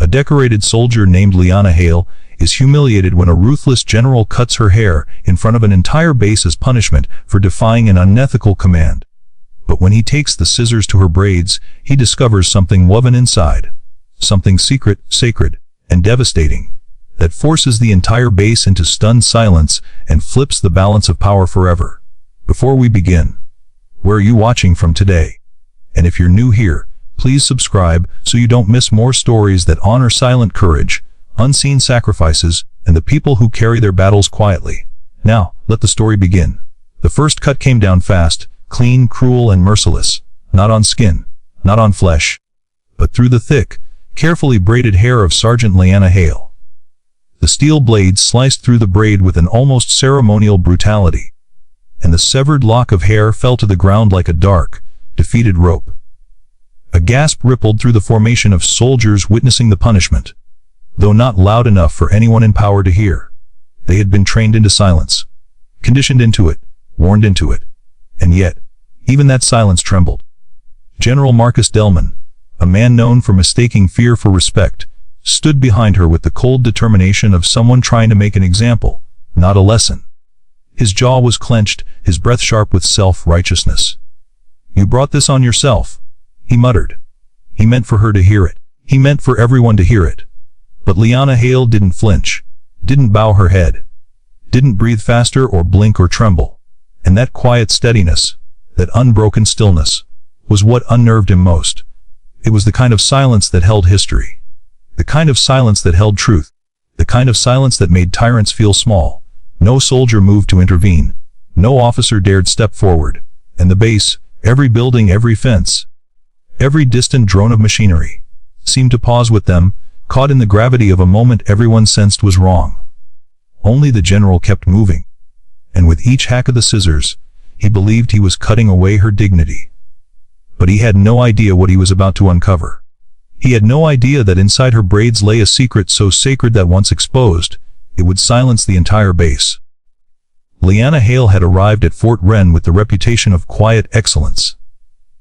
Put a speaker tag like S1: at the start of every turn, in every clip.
S1: A decorated soldier named Liana is humiliated when a ruthless general cuts her hair in front of an entire base as punishment for defying an unethical command. But when he takes the scissors to her braids, he discovers something woven inside. Something secret, sacred, and devastating, that forces the entire base into stunned silence and flips the balance of power forever. Before we begin, where are you watching from today? And if you're new here, please subscribe so you don't miss more stories that honor silent courage, unseen sacrifices, and the people who carry their battles quietly. Now, let the story begin. The first cut came down fast, clean, cruel, and merciless. Not on skin, not on flesh, but through the thick, carefully braided hair of Sergeant Liana. The steel blade sliced through the braid with an almost ceremonial brutality, and the severed lock of hair fell to the ground like a dark, defeated rope. A gasp rippled through the formation of soldiers witnessing the punishment, though not loud enough for anyone in power to hear. They had been trained into silence, conditioned into it, warned into it, and yet, even that silence trembled. General Marcus Delman, a man known for mistaking fear for respect, stood behind her with the cold determination of someone trying to make an example, not a lesson. His jaw was clenched, his breath sharp with self-righteousness. "You brought this on yourself," he muttered. He meant for her to hear it. He meant for everyone to hear it. But Liana didn't flinch, didn't bow her head, didn't breathe faster or blink or tremble. And that quiet steadiness, that unbroken stillness, was what unnerved him most. It was the kind of silence that held history, the kind of silence that held truth, the kind of silence that made tyrants feel small. No soldier moved to intervene, no officer dared step forward, and the base, every building, every fence, every distant drone of machinery, seemed to pause with them, caught in the gravity of a moment everyone sensed was wrong. Only the general kept moving, and with each hack of the scissors, he believed he was cutting away her dignity. But he had no idea what he was about to uncover. He had no idea that inside her braids lay a secret so sacred that once exposed, it would silence the entire base. Liana had arrived at Fort Wren with the reputation of quiet excellence.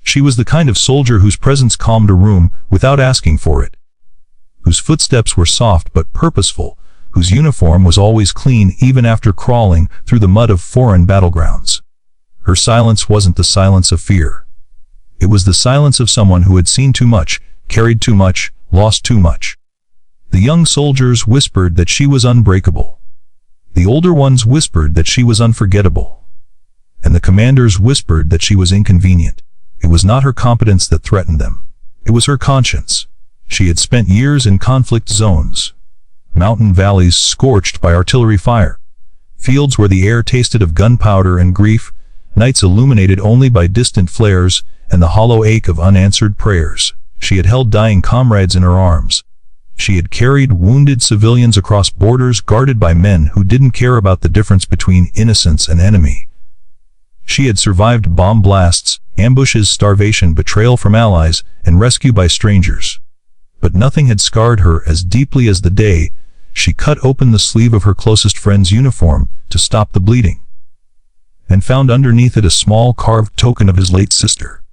S1: She was the kind of soldier whose presence calmed a room without asking for it, whose footsteps were soft but purposeful, whose uniform was always clean even after crawling through the mud of foreign battlegrounds. Her silence wasn't the silence of fear. It was the silence of someone who had seen too much, carried too much, lost too much. The young soldiers whispered that she was unbreakable. The older ones whispered that she was unforgettable. And the commanders whispered that she was inconvenient. It was not her competence that threatened them. It was her conscience. She had spent years in conflict zones, mountain valleys scorched by artillery fire, fields where the air tasted of gunpowder and grief, nights illuminated only by distant flares and the hollow ache of unanswered prayers. She had held dying comrades in her arms. She had carried wounded civilians across borders guarded by men who didn't care about the difference between innocence and enemy. She had survived bomb blasts, ambushes, starvation, betrayal from allies, and rescue by strangers. But nothing had scarred her as deeply as the day she cut open the sleeve of her closest friend's uniform to stop the bleeding, and found underneath it a small carved token of his late sister.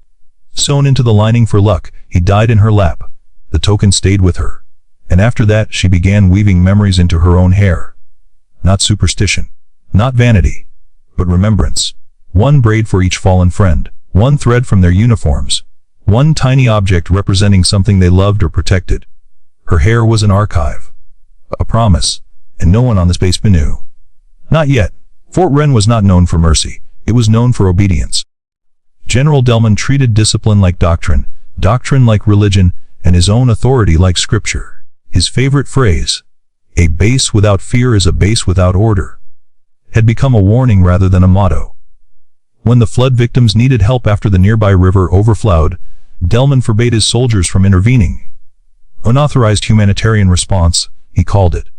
S1: Sewn into the lining for luck, he died in her lap. The token stayed with her, and after that she began weaving memories into her own hair. Not superstition, not vanity, but remembrance. One braid for each fallen friend, one thread from their uniforms, one tiny object representing something they loved or protected. Her hair was an archive, a promise, and no one on this base knew. Not yet. Fort Wren was not known for mercy, it was known for obedience. General Delman treated discipline like doctrine, doctrine like religion, and his own authority like scripture. His favorite phrase, "A base without fear is a base without order," had become a warning rather than a motto. When the flood victims needed help after the nearby river overflowed, Delman forbade his soldiers from intervening. Unauthorized humanitarian response, he called it.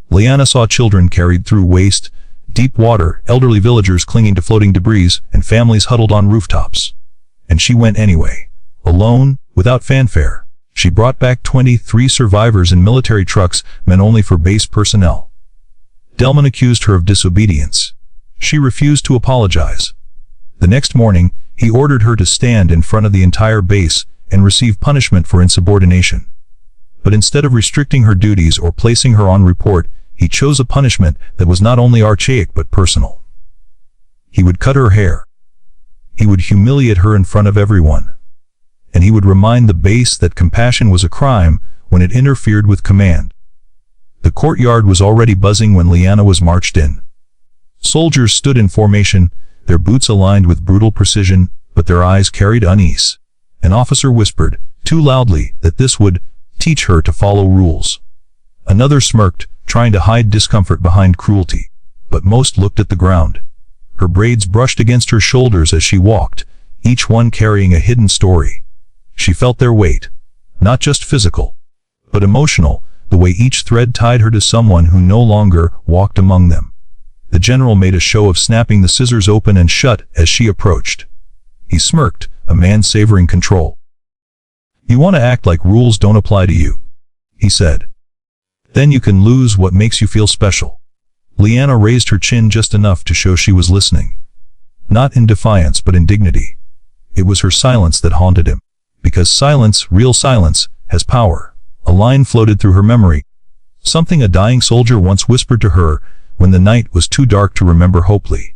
S1: Liana saw children carried through waist, deep water, elderly villagers clinging to floating debris, and families huddled on rooftops. And she went anyway, alone, without fanfare. She brought back 23 survivors in military trucks meant only for base personnel. Delman accused her of disobedience. She refused to apologize. The next morning, he ordered her to stand in front of the entire base and receive punishment for insubordination. But instead of restricting her duties or placing her on report, he chose a punishment that was not only archaic but personal. He would cut her hair. He would humiliate her in front of everyone. And he would remind the base that compassion was a crime when it interfered with command. The courtyard was already buzzing when Liana was marched in. Soldiers stood in formation, their boots aligned with brutal precision, but their eyes carried unease. An officer whispered, too loudly, that this would teach her to follow rules. Another smirked, trying to hide discomfort behind cruelty. But most looked at the ground. Her braids brushed against her shoulders as she walked, each one carrying a hidden story. She felt their weight, not just physical, but emotional, the way each thread tied her to someone who no longer walked among them. The general made a show of snapping the scissors open and shut as she approached. He smirked, a man savoring control. "You want to act like rules don't apply to you," he said. "Then you can lose what makes you feel special." Liana raised her chin just enough to show she was listening. Not in defiance but in dignity. It was her silence that haunted him. Because silence, real silence, has power. A line floated through her memory. Something a dying soldier once whispered to her when the night was too dark to remember hopefully.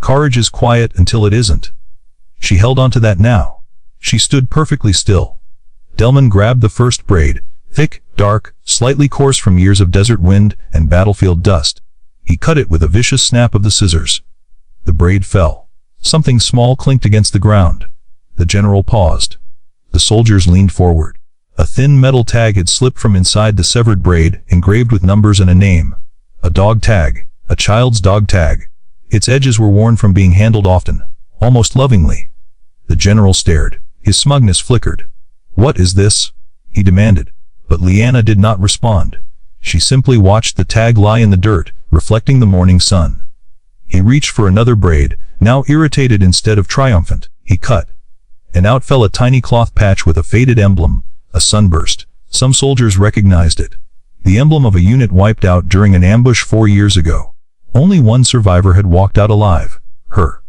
S1: Courage is quiet until it isn't. She held on to that now. She stood perfectly still. Delman grabbed the first braid, thick, dark, slightly coarse from years of desert wind and battlefield dust. He cut it with a vicious snap of the scissors. The braid fell. Something small clinked against the ground. The general paused. The soldiers leaned forward. A thin metal tag had slipped from inside the severed braid, engraved with numbers and a name. A dog tag. A child's dog tag. Its edges were worn from being handled often, almost lovingly. The general stared. His smugness flickered. "What is this?" he demanded. But Liana did not respond. She simply watched the tag lie in the dirt, reflecting the morning sun. He reached for another braid, now irritated instead of triumphant. He cut. And out fell a tiny cloth patch with a faded emblem, a sunburst. Some soldiers recognized it. The emblem of a unit wiped out during an ambush 4 years ago. Only one survivor had walked out alive. Her.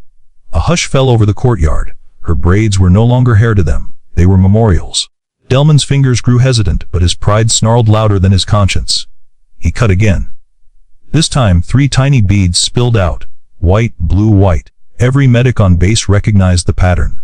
S1: A hush fell over the courtyard. Her braids were no longer hair to them. They were memorials. Delman's fingers grew hesitant, but his pride snarled louder than his conscience. He cut again. This time 3 tiny beads spilled out. White, blue, white. Every medic on base recognized the pattern.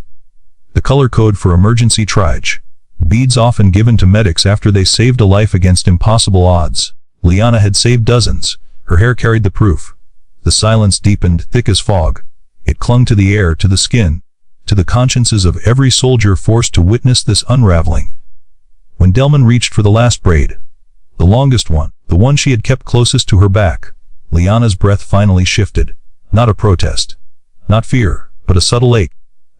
S1: The color code for emergency triage. Beads often given to medics after they saved a life against impossible odds. Liana had saved dozens. Her hair carried the proof. The silence deepened, thick as fog. It clung to the air, to the skin, to the consciences of every soldier forced to witness this unraveling. When Delman reached for the last braid, the longest one, the one she had kept closest to her back, Liana's breath finally shifted. Not a protest. Not fear, but a subtle ache.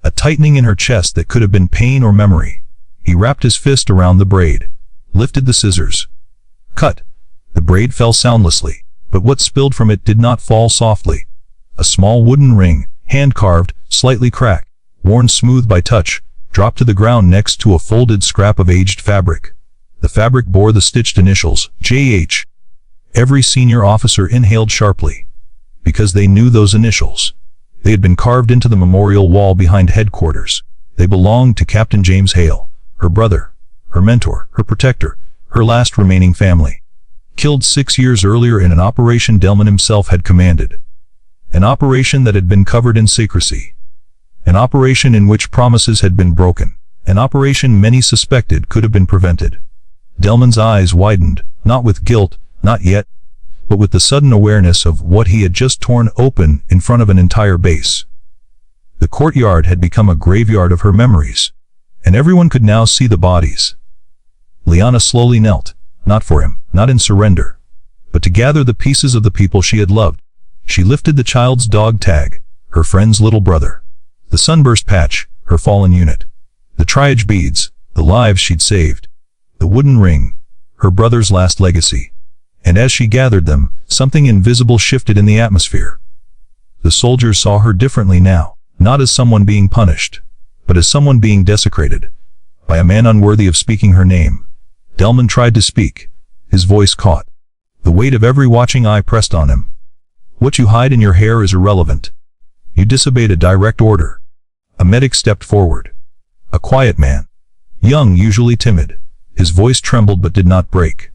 S1: A tightening in her chest that could have been pain or memory. He wrapped his fist around the braid, lifted the scissors. Cut. The braid fell soundlessly, but what spilled from it did not fall softly. A small wooden ring, hand-carved, slightly cracked, worn smooth by touch, dropped to the ground next to a folded scrap of aged fabric. The fabric bore the stitched initials, J.H. Every senior officer inhaled sharply, because they knew those initials. They had been carved into the memorial wall behind headquarters. They belonged to Captain James Hale, her brother, her mentor, her protector, her last remaining family. Killed 6 years earlier in an operation Delman himself had commanded. An operation that had been covered in secrecy. An operation in which promises had been broken. An operation many suspected could have been prevented. Delman's eyes widened, not with guilt, not yet, but with the sudden awareness of what he had just torn open in front of an entire base. The courtyard had become a graveyard of her memories, and everyone could now see the bodies. Liana slowly knelt, not for him, not in surrender, but to gather the pieces of the people she had loved. She lifted the child's dog tag, her friend's little brother, the sunburst patch, her fallen unit, the triage beads, the lives she'd saved, the wooden ring, her brother's last legacy. And as she gathered them, something invisible shifted in the atmosphere. The soldiers saw her differently now, not as someone being punished, but as someone being desecrated by a man unworthy of speaking her name. Delman tried to speak. His voice caught. The weight of every watching eye pressed on him. "What you hide in your hair is irrelevant. You disobeyed a direct order." A medic stepped forward. A quiet man. Young, usually timid. His voice trembled but did not break.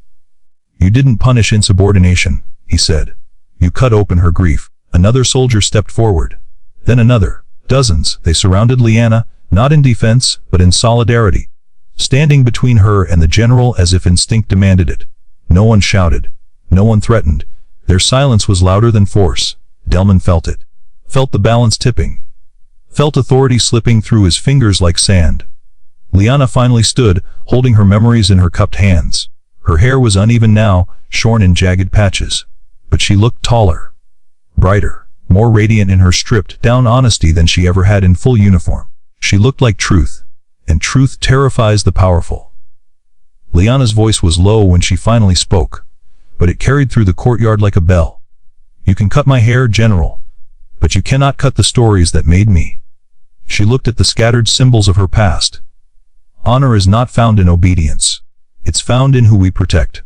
S1: "You didn't punish insubordination," he said. "You cut open her grief." Another soldier stepped forward. Then another. Dozens. They surrounded Liana, not in defense, but in solidarity, standing between her and the general as if instinct demanded it. No one shouted. No one threatened. Their silence was louder than force. Delman felt it. Felt the balance tipping. Felt authority slipping through his fingers like sand. Liana finally stood, holding her memories in her cupped hands. Her hair was uneven now, shorn in jagged patches. But she looked taller, brighter, more radiant in her stripped-down honesty than she ever had in full uniform. She looked like truth, and truth terrifies the powerful. Liana's voice was low when she finally spoke, but it carried through the courtyard like a bell. "You can cut my hair, General, but you cannot cut the stories that made me." She looked at the scattered symbols of her past. Honor is not found in obedience. It's found in who we protect.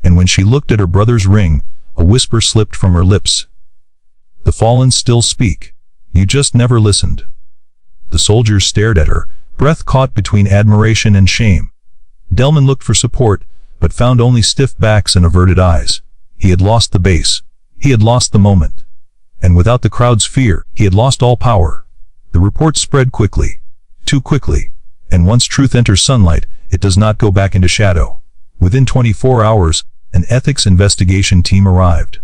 S1: And when she looked at her brother's ring, a whisper slipped from her lips. "The fallen still speak. You just never listened." The soldiers stared at her, breath caught between admiration and shame. Delman looked for support, but found only stiff backs and averted eyes. He had lost the base. He had lost the moment. And without the crowd's fear, he had lost all power. The report spread quickly. Too quickly. And once truth enters sunlight, it does not go back into shadow. Within 24 hours, an ethics investigation team arrived.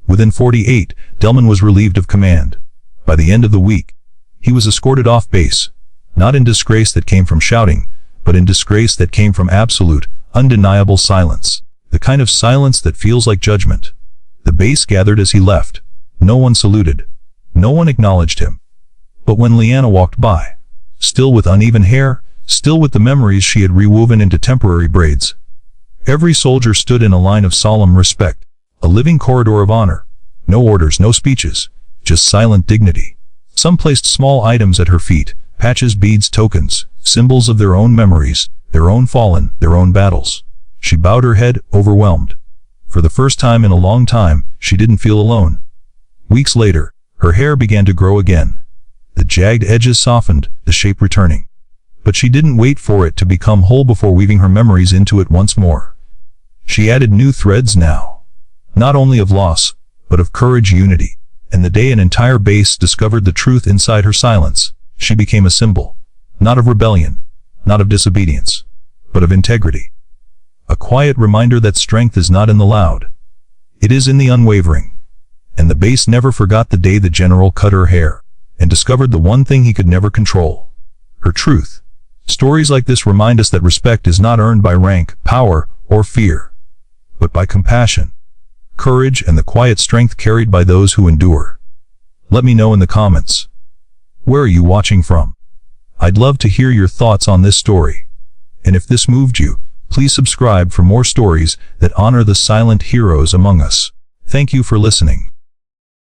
S1: Within 48, Delman was relieved of command. By the end of the week, he was escorted off base, not in disgrace that came from shouting, but in disgrace that came from absolute, undeniable silence. The kind of silence that feels like judgment. The base gathered as he left. No one saluted. No one acknowledged him. But when Liana walked by, still with uneven hair, still with the memories she had rewoven into temporary braids, every soldier stood in a line of solemn respect, a living corridor of honor. No orders, no speeches, just silent dignity. Some placed small items at her feet, patches, beads, tokens, symbols of their own memories, their own fallen, their own battles. She bowed her head, overwhelmed. For the first time in a long time, she didn't feel alone. Weeks later, her hair began to grow again. The jagged edges softened, the shape returning. But she didn't wait for it to become whole before weaving her memories into it once more. She added new threads now. Not only of loss, but of courage, unity. And the day an entire base discovered the truth inside her silence, she became a symbol, not of rebellion, not of disobedience, but of integrity. A quiet reminder that strength is not in the loud. It is in the unwavering. And the base never forgot the day the general cut her hair, and discovered the one thing he could never control: her truth. Stories like this remind us that respect is not earned by rank, power, or fear, but by compassion, courage, and the quiet strength carried by those who endure. Let me know in the comments. Where are you watching from? I'd love to hear your thoughts on this story. And if this moved you, please subscribe for more stories that honor the silent heroes among us. Thank you for listening.